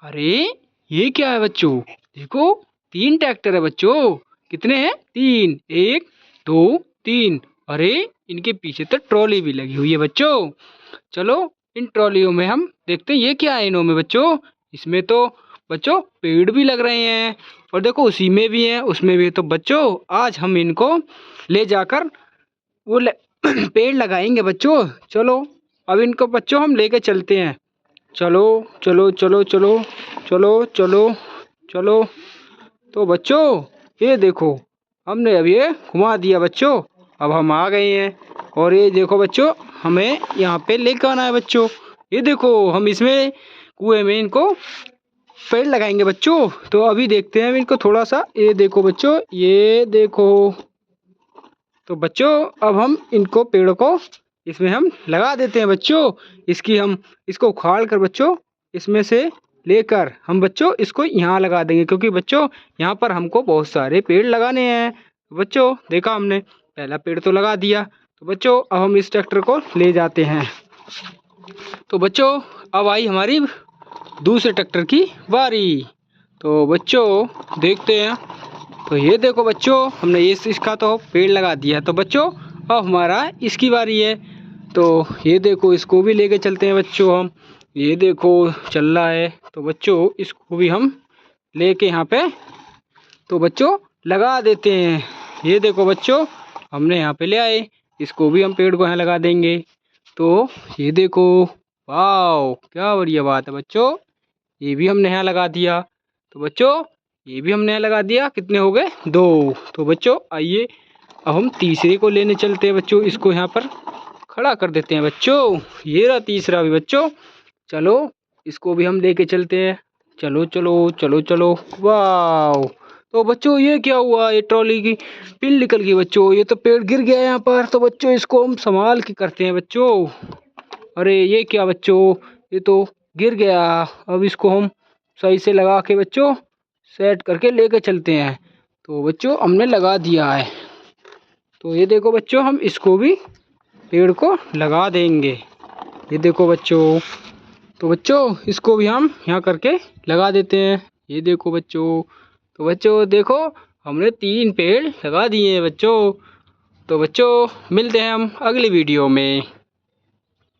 अरे ये क्या है बच्चों? देखो 3 ट्रैक्टर है बच्चों। कितने हैं? 3। 1 2 3। अरे इनके पीछे तो ट्रॉली भी लगी हुई है बच्चों। चलो इन ट्रॉलियों में हम देखते हैं ये क्या है इनों में बच्चों। इसमें तो बच्चों पेड़ भी लग रहे हैं और देखो उसी में भी है उसमें भी। तो बच्चों आज हम इनको ले जाकर पेड़ लगाएंगे बच्चों। चलो अब इनको बच्चों हम लेके चलते हैं। चलो चलो चलो चलो चलो चलो चलो। तो बच्चों ये देखो हमने अब ये घुमा दिया बच्चों। अब हम आ गए हैं और ये देखो बच्चों हमें यहाँ पे लेकर आना है बच्चों। ये देखो हम इसमें कुएं में इनको पेड़ लगाएंगे बच्चों। तो अभी देखते हैं इनको थोड़ा सा। ये देखो बच्चों ये देखो। तो बच्चों अब हम इनको पेड़ को इसमें हम लगा देते हैं बच्चों। इसको उखाड़ कर बच्चों इसमें से लेकर हम बच्चों इसको यहाँ लगा देंगे क्योंकि बच्चों यहाँ पर हमको बहुत सारे पेड़ लगाने हैं। तो बच्चों देखा हमने पहला पेड़ तो लगा दिया। तो बच्चों अब हम इस ट्रैक्टर को ले जाते हैं। तो बच्चों अब आई हमारी दूसरे ट्रैक्टर की बारी। तो बच्चों देखते हैं। तो ये देखो बच्चों हमने इसका तो पेड़ लगा दिया। तो बच्चों अब हमारा इसकी बारी है। तो ये देखो इसको भी लेके चलते हैं बच्चों हम। ये देखो चल रहा है। तो बच्चों इसको भी हम लेके यहाँ पे तो बच्चों लगा देते हैं। ये देखो बच्चों हमने यहाँ पे ले आए। इसको भी हम पेड़ को यहाँ लगा देंगे। तो ये देखो वाह क्या बढ़िया बात है बच्चों। ये भी हमने यहाँ लगा दिया। तो बच्चों ये भी हमने यहाँ लगा दिया। कितने हो गए? 2। तो बच्चों आइए अब हम तीसरे को लेने चलते हैं बच्चों। इसको यहाँ पर खड़ा कर देते हैं बच्चों। ये रहा तीसरा भी बच्चों। चलो इसको भी हम लेके चलते हैं। चलो चलो चलो चलो वाह। तो बच्चों ये क्या हुआ? ये ट्रॉली की पिन निकल गई बच्चों। ये तो पेड़ गिर गया यहाँ पर। तो बच्चों इसको हम संभाल के करते हैं बच्चों। अरे ये क्या बच्चों? ये तो गिर गया। अब इसको हम सही से लगा के बच्चों सेट करके लेके चलते हैं। तो बच्चों हमने लगा दिया है। तो ये देखो बच्चों हम इसको भी पेड़ को लगा देंगे। ये देखो बच्चों। तो बच्चों इसको भी हम यहाँ करके लगा देते हैं। ये देखो बच्चों। तो बच्चों देखो हमने 3 पेड़ लगा दिए हैं बच्चों। तो बच्चों मिलते हैं हम अगली वीडियो में।